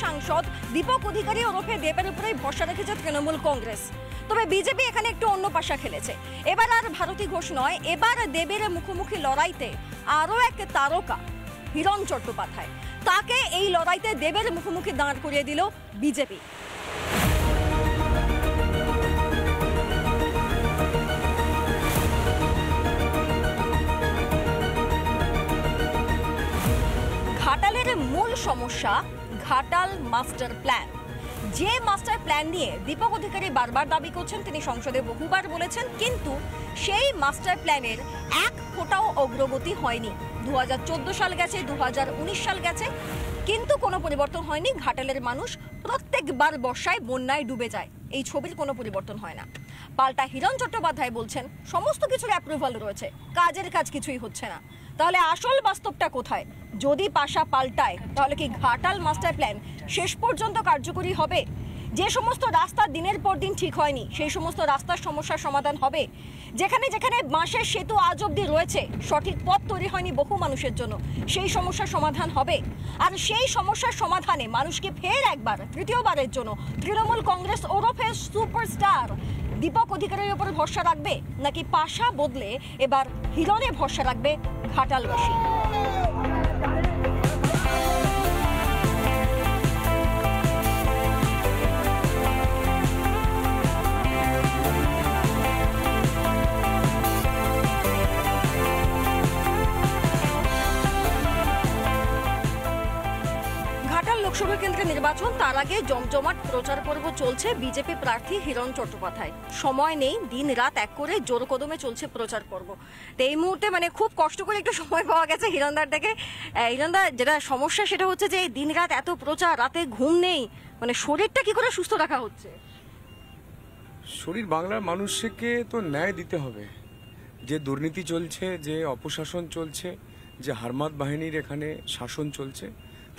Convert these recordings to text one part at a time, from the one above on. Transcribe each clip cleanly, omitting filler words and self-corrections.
সাংসদ দীপক অধিকারী ওরফে দেবের উপরেই ভরসা রেখেছে তৃণমূল কংগ্রেস। তবে বিজেপি এখানে একটু অন্য পাশা খেলেছে। এবার আর ভারতী ঘোষ নয়, এবার দেবের মুখোমুখি লড়াইতে আরও এক তারকা হিরণ চট্টোপাধ্যায়। তাকে এই লড়াইতে দেবের মুখোমুখি দাঁড় করিয়ে দিল বিজেপি। ঘাটালের মূল সমস্যা ঘাটাল মাস্টার প্ল্যান। যে মাস্টার প্ল্যান নিয়ে দীপক অধিকারী বারবার দাবি করছেন, তিনি সংসদে বহুবার বলেছেন, কিন্তু সেই মাস্টার প্ল্যানের এক ফোঁটাও অগ্রগতি হয়নি। 2014 সাল গেছে, 2019 সাল গেছে, কিন্তু কোনো পরিবর্তন হয়নি। ঘাটালের মানুষ প্রত্যেকবার বর্ষায় বন্যায় ডুবে যায়, এই ছবির কোনো পরিবর্তন হয় না। পাল্টা হিরণ চট্টোপাধ্যায় বলছেন সমস্ত কিছুর অ্যাপ্রুভাল রয়েছে, কাজের কাজ কিছুই হচ্ছে না। তাহলে আসল বাস্তবটা কোথায়? যদি পাশা পাল্টায় তাহলে কি ঘাটাল মাস্টার প্ল্যান শেষ পর্যন্ত কার্যকরী হবে? যে সমস্ত রাস্তা দিনের পর দিন ঠিক হয়নি সেই সমস্ত রাস্তার সমস্যার সমাধান হবে? যেখানে যেখানে বাঁশের সেতু আজ অব্দি রয়েছে, সঠিক পথ তৈরি হয়নি বহু মানুষের জন্য, সেই সমস্যার সমাধান হবে? আর সেই সমস্যার সমাধানে মানুষকে ফের একবার তৃতীয়বারের জন্য তৃণমূল কংগ্রেস ওরফে সুপারস্টার দীপক অধিকারীর উপর ভরসা রাখবে, নাকি পাশা বদলে এবার হিরণে ভরসা রাখবে ঘাটালবাসী? লোকসভা কেন্দ্রে নির্বাচন, তার আগে জমজমাট প্রচার পর্ব চলছে বিজেপি প্রার্থী হিরণ চট্টোপাধ্যায়। সময় নেই, দিন রাত এক করে জোর কদমে চলছে প্রচার পর্ব। তো এই মুহূর্তে খুব কষ্ট করে একটু সময় পাওয়া গেছে হিরণদার থেকে। হিরণদা, যেটা সমস্যা সেটা হচ্ছে যে দিন রাত এত প্রচার, রাতে ঘুম নেই, শরীরটা কি করে সুস্থ রাখা হচ্ছে? শরীর বাংলার মানুষকে তো ন্যায় দিতে হবে। যে দুর্নীতি চলছে, যে অপশাসন চলছে, যে হারমাত বাহিনীর এখানে শাসন চলছে,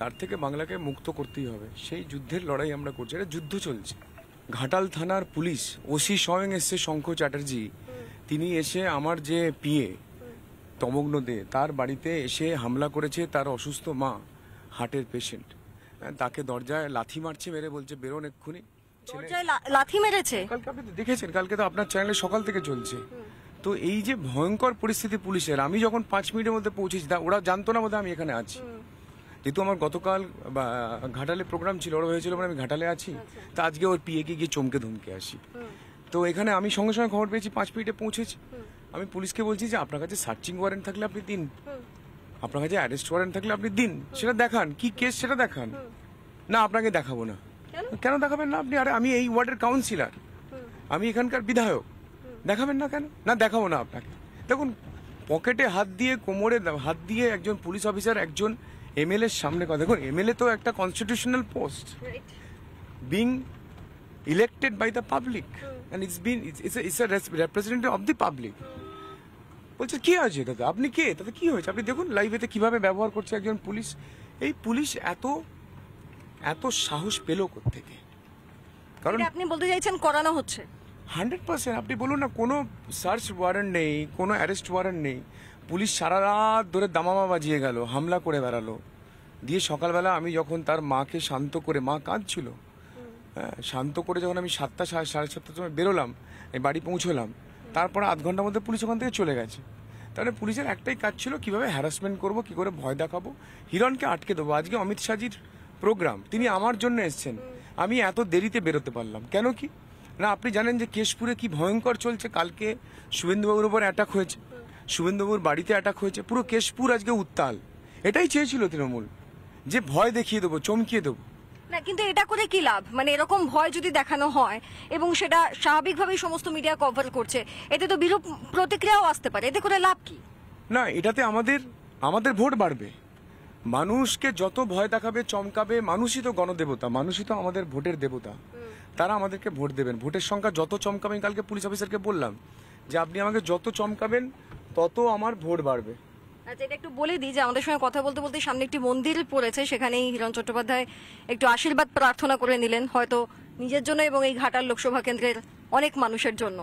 তার থেকে বাংলাকে মুক্ত করতেই হবে। সেই যুদ্ধের লড়াই আমরা করছি, এটা যুদ্ধ চলছে। ঘাটাল থানার পুলিশ ওসি স্বয়ং এসছে, শঙ্খ চ্যাটার্জি, তিনি এসে আমার যে পিএ তমগ্ন দে তার বাড়িতে এসে হামলা করেছে। তার অসুস্থ মা, হার্টের পেশেন্ট, তাকে দরজায় লাথি মারছে, মেরে বলছে বেরোন এক্ষুনি। লাথি মেরেছে? কালকে আপনি দেখেছেন, কালকে তো আপনার চ্যানেলে সকাল থেকে চলছে। তো এই যে ভয়ঙ্কর পরিস্থিতি পুলিশের, আমি যখন 5 মিনিটের মধ্যে পৌঁছেছি, ওরা জানতো না বোধহয় আমি এখানে আছি। যেহেতু আমার গতকাল ঘাটালে প্রোগ্রাম ছিল, ওরা হয়েছিল আমি ঘাটালে আছি, তা আজকে ওর পিএকে গিয়ে চমকে ধমকে আসি। তো এখানে আমি সঙ্গে সঙ্গে খবর পেয়েছি, 5 মিনিটে পৌঁছেছি। আমি পুলিশকে বলছি যে আপনার কাছে সার্চিং ওয়ারেন্ট থাকলে আপনি দিন, আপনার কাছে অ্যারেস্ট ওয়ারেন্ট থাকলে আপনি দিন, সেটা দেখান, কি কেস সেটা দেখান। না, আপনাকে দেখাবো না। কেন দেখাবেন না আপনি? আরে আমি এই ওয়ার্ডের কাউন্সিলর, আমি এখানকার বিধায়ক, দেখাবেন না কেন? না, দেখাবো না আপনাকে। দেখুন, পকেটে হাত দিয়ে, কোমরে হাত দিয়ে একজন পুলিশ অফিসার একজন এমএলএ এর সামনে কথা। দেখুন, এমএলএ তো একটা constitutional post, being elected by the public, and it's a representative of the public. বলছে কি আছে দাদা, আপনি কে, তাতে কি হয়েছে? আপনি দেখুন লাইভেতে কিভাবে ব্যবহার করছে একজন পুলিশ। এই পুলিশ এত সাহস পেল কোত্থেকে? কারণ আপনি বলতে চাইছেন করানো হচ্ছে 100%। আপনি বলুন না, কোনো সার্চ ওয়ারেন্ট নেই, কোনো অ্যারেস্ট ওয়ারেন্ট নেই, পুলিশ সারা রাত ধরে দামামা বাজিয়ে গেল, হামলা করে বেড়ালো। দিয়ে সকালবেলা আমি যখন তার মাকে শান্ত করে, মা কাঁদছিল, শান্ত করে যখন আমি 7টা 7:30টার সময় বেরোলাম, বাড়ি পৌঁছলাম, তারপরে আধ ঘন্টার মধ্যে পুলিশ ওখান থেকে চলে গেছে। তাহলে পুলিশের একটাই কাজ ছিল, কিভাবে হ্যারাসমেন্ট করব, কি করে ভয় দেখাবো, হিরণকে আটকে দেবো। আজকে অমিত শাহজির প্রোগ্রাম, তিনি আমার জন্য এসছেন, আমি এত দেরিতে বেরোতে পারলাম কেন? কি না, আপনি জানেন যে কেশপুরে কি ভয়ঙ্কর চলছে? কালকে শুভেন্দুবাবুর উপর অ্যাটাক হয়েছে, শুভেন্দুবাবুর বাড়িতে অ্যাটাক হয়েছে, পুরো কেশপুর আজকে উত্তাল। এটাই চেয়েছিল তৃণমূল, যে ভয় দেখিয়ে দেবো, চমকিয়ে দেবো। না, কিন্তু এটা করে কি লাভ? এরকম ভয় যদি দেখানো হয় এবং সেটা স্বাভাবিকভাবেই সমস্ত মিডিয়া কভার করছে, এতে তো বিরূপ প্রতিক্রিয়াও আসতে পারে, এতে করে লাভ কি? না, এটাতে আমাদের ভোট বাড়বে। মানুষকে যত ভয় দেখাবে, চমকাবে, মানুষই তো গণদেবতা, মানুষই তো আমাদের ভোটের দেবতা, তারা আমাদেরকে ভোট দেবেন। ভোটের সংখ্যা যত চমকাবেন, কালকে পুলিশ অফিসারকে বললাম যে আপনি আমাকে যত চমকাবেন তত আমার ভোট বাড়বে। আচ্ছা, এটা একটু বলে দিই যে আমাদের সঙ্গে কথা বলতে বলতে সামনে একটি মন্দির পড়েছে, সেখানেই হিরণ চট্টোপাধ্যায় একটু আশীর্বাদ প্রার্থনা করে নিলেন, হয়তো নিজের জন্য এবং এই ঘাটাল লোকসভা কেন্দ্রের অনেক মানুষের জন্য।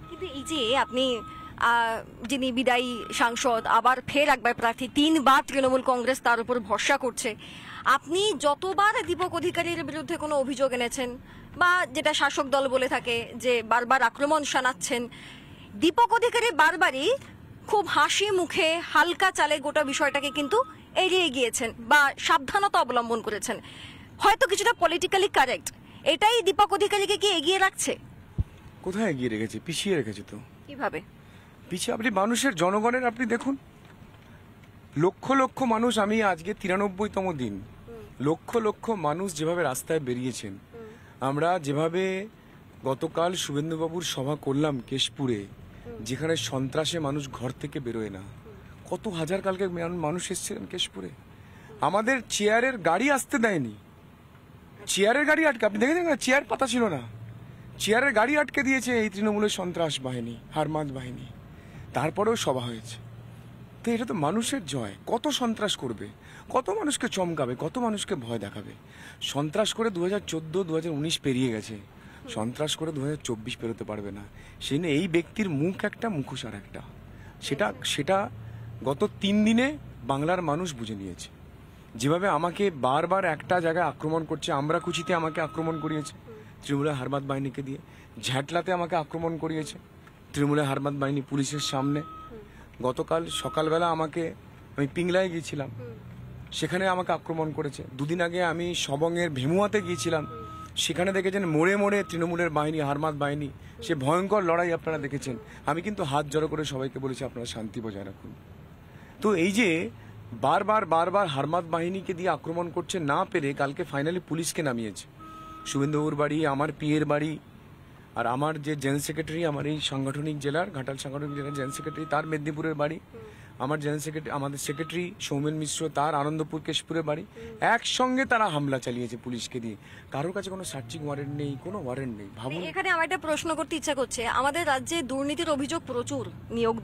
কিন্তু এই যে আপনি যিনি বিদায়ী সাংসদ, আবার ফের একবার প্রার্থী, 3বার তৃণমূল কংগ্রেস তার উপর ভরসা করছে, আপনি যতবার দীপক অধিকারীর বিরুদ্ধে কোনো অভিযোগ এনেছেন বা যেটা শাসক দল বলে থাকে যে বারবার আক্রমণ শানাচ্ছেন, দীপক অধিকারী বারবারই খুব হাসি মুখে হালকা চালে গোটা বিষয়টাকে কিন্তু এড়িয়ে গিয়েছেন বা সাবধানতা অবলম্বন করেছেন। হয়তো কিছুটা পলিটিক্যালি কারেক্ট, এটাই দীপক অধিকারীকে কি এগিয়ে রাখছে? কোথায় এগিয়ে রেখেছে? পিছিয়ে রেখেছে তো। কিভাবে পিছিয়ে? আপনি মানুষের, জনগণের আপনি দেখুন, লক্ষ লক্ষ মানুষ, আমি আজকে 93তম দিন, লক্ষ লক্ষ মানুষ যেভাবে রাস্তায় বেরিয়েছেন, আমরা যেভাবে গতকাল শুভেন্দুবাবুর সভা করলাম কেশপুরে, যেখানে সন্ত্রাসে মানুষ ঘর থেকে বেরোয় না, কত হাজার কালকে মানুষ এসেছিলেন কেশপুরে। আমাদের চেয়ারের গাড়ি আসতে দেয়নি, চেয়ারের গাড়ি আটকে, আপনি দেখেছেন না, চেয়ার পাতা ছিল না, চেয়ারের গাড়ি আটকে দিয়েছে এই তৃণমূলের সন্ত্রাস বাহিনী, হারমাদ বাহিনী। তারপরেও সভা হয়েছে। তো এটা তো মানুষের জয়। কত সন্ত্রাস করবে, কত মানুষকে চমকাবে, কত মানুষকে ভয় দেখাবে। সন্ত্রাস করে 2014, 2019 পেরিয়ে গেছে, সন্ত্রাস করে 2024 পেরোতে পারবে না। সেই নিয়ে এই ব্যক্তির মুখ একটা, মুখোশ আর একটা। সেটা গত 3 দিনে বাংলার মানুষ বুঝে নিয়েছে। যেভাবে আমাকে বারবার একটা জায়গায় আক্রমণ করছে, আমরাকুচিতে আমাকে আক্রমণ করিয়েছে তৃণমূলের হারমাদ বাহিনীকে দিয়ে, ঝ্যাটলাতে আমাকে আক্রমণ করিয়েছে তৃণমূলের হারমাদ বাহিনী পুলিশের সামনে। গতকাল সকালবেলা আমি পিংলায় গিয়েছিলাম, সেখানে আমাকে আক্রমণ করেছে। 2 দিন আগে আমি সবংয়ের ভেমুয়াতে গিয়েছিলাম, সেখানে দেখেছেন মোড়ে মোড়ে তৃণমূলের বাহিনী, হারমাদ বাহিনী, সে ভয়ঙ্কর লড়াই আপনারা দেখেছেন। আমি কিন্তু হাত জড়ো করে সবাইকে বলেছি আপনারা শান্তি বজায় রাখুন। তো এই যে বারবার হারমাদ বাহিনীকে দিয়ে আক্রমণ করছে, না পেরে কালকে ফাইনালি পুলিশকে নামিয়েছে। শুভেন্দুবাবুর বাড়ি, আমার পিয়ের বাড়ি, আর আমার যে জেনারেল সেক্রেটারি, আমার এই সাংগঠনিক জেলার, ঘাটাল সাংগঠনিক জেলার জেনারেল সেক্রেটারি, তার মেদিনীপুরের বাড়ি, আমার জেনারেল সেক্রেটারি, আমাদের সেক্রেটারি সৌমেন মিশ্র, তার আনন্দপুর কেশপুরের বাড়ি, একসঙ্গে তারা হামলা চালিয়েছে পুলিশকে দিয়ে। কারোর কাছে কোনো সার্চিং ওয়ারেন্ট নেই, কোনো ওয়ারেন্ট নেই। ভাবুন। এখানে আমার একটা প্রশ্ন করতে ইচ্ছা করছে, আমাদের রাজ্যে দুর্নীতির অভিযোগ প্রচুর, নিয়োগ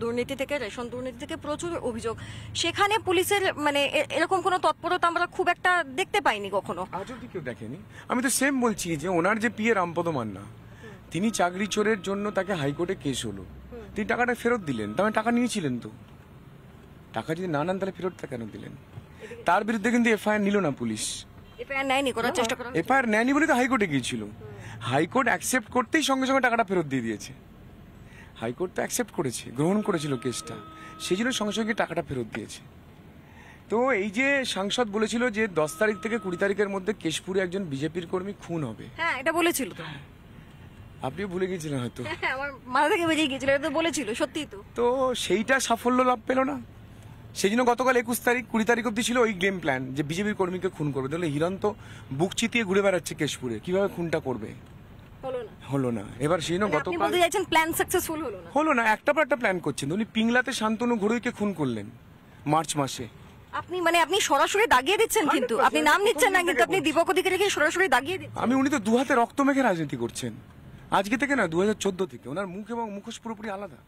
দুর্নীতি থেকে রেশন দুর্নীতি থেকে প্রচুর অভিযোগ। সেখানে পুলিশের মানে এরকম কোনো তৎপরতা আমরা খুব একটা দেখতে পাইনি কখনো। আজও কেউ দেখেনি। আমি তো সেম বলছি যে ওনার যে পিয়ে রামপদ মান্না, তিনি চাকরি চোরের জন্য তাকে হাইকোর্টে কেস হলো, তিনি টাকাটা ফেরত দিলেন। তবে টাকা নিয়েছিলেন তো, টাকা যদি না নেন তাহলে ফেরতটা কেন দিলেন? তার বিরুদ্ধে কিন্তু এফআইআর নিল না পুলিশ, এফআইআর নেয়নি, করার চেষ্টা করা, এফআইআর নেয়নি বলে তো হাইকোর্টে গিয়েছিল। হাইকোর্ট অ্যাকসেপ্ট করতেই সঙ্গে সঙ্গে টাকাটা ফেরত দিয়ে দিয়েছে। হাইকোর্ট তো অ্যাকসেপ্ট করেছে, গ্রহণ করেছিল কেসটা, সেই জন্য সঙ্গে সঙ্গে টাকাটা ফেরত দিয়েছে। তো এই যে সাংসদ বলেছিল যে 10 তারিখ থেকে 20 তারিখের মধ্যে কেশপুরে একজন বিজেপির কর্মী খুন হবে, হ্যাঁ এটা বলেছিল তো, আপনিও ভুলে গিয়েছিলেন হয়তো। আমার মাথা থেকে বেরিয়ে গিয়েছিল, এটা তো বলেছিল, সত্যি তো। তো সেইটা সাফল্য লাভ পেল না, সেই জন্য গতকাল 21 তারিখ 20 তারিখ অব্দি ছিল ওই গেম প্ল্যান যে বিজেপির কর্মীকে খুন করবে। তাহলে হিরণ তো বুক চিতিয়ে ঘুরে বেড়াচ্ছে কেশপুরে, কিভাবে খুনটা করবে, হলো না। এবার সেই জন্য আপনি বলতে চাইছেন প্ল্যান সাকসেসফুল হলো না? একটা পর একটা প্ল্যান করছেন। উনি পিংলাতে শান্তনু ঘড়ুইকে খুন করলেন মার্চ মাসে। আপনি সরাসরি দাগিয়ে দিচ্ছেন, কিন্তু আপনি নাম নিচ্ছেন না, কিন্তু আপনি দীপক অধিকারীকে সরাসরি দাগিয়ে দিচ্ছেন। উনি তো 2 হাতে রক্ত মেখে রাজনীতি করছেন, আজকে থেকে না, 2014 থেকে। ওনার মুখ এবং মুখোশ পুরোপুরি আলাদা।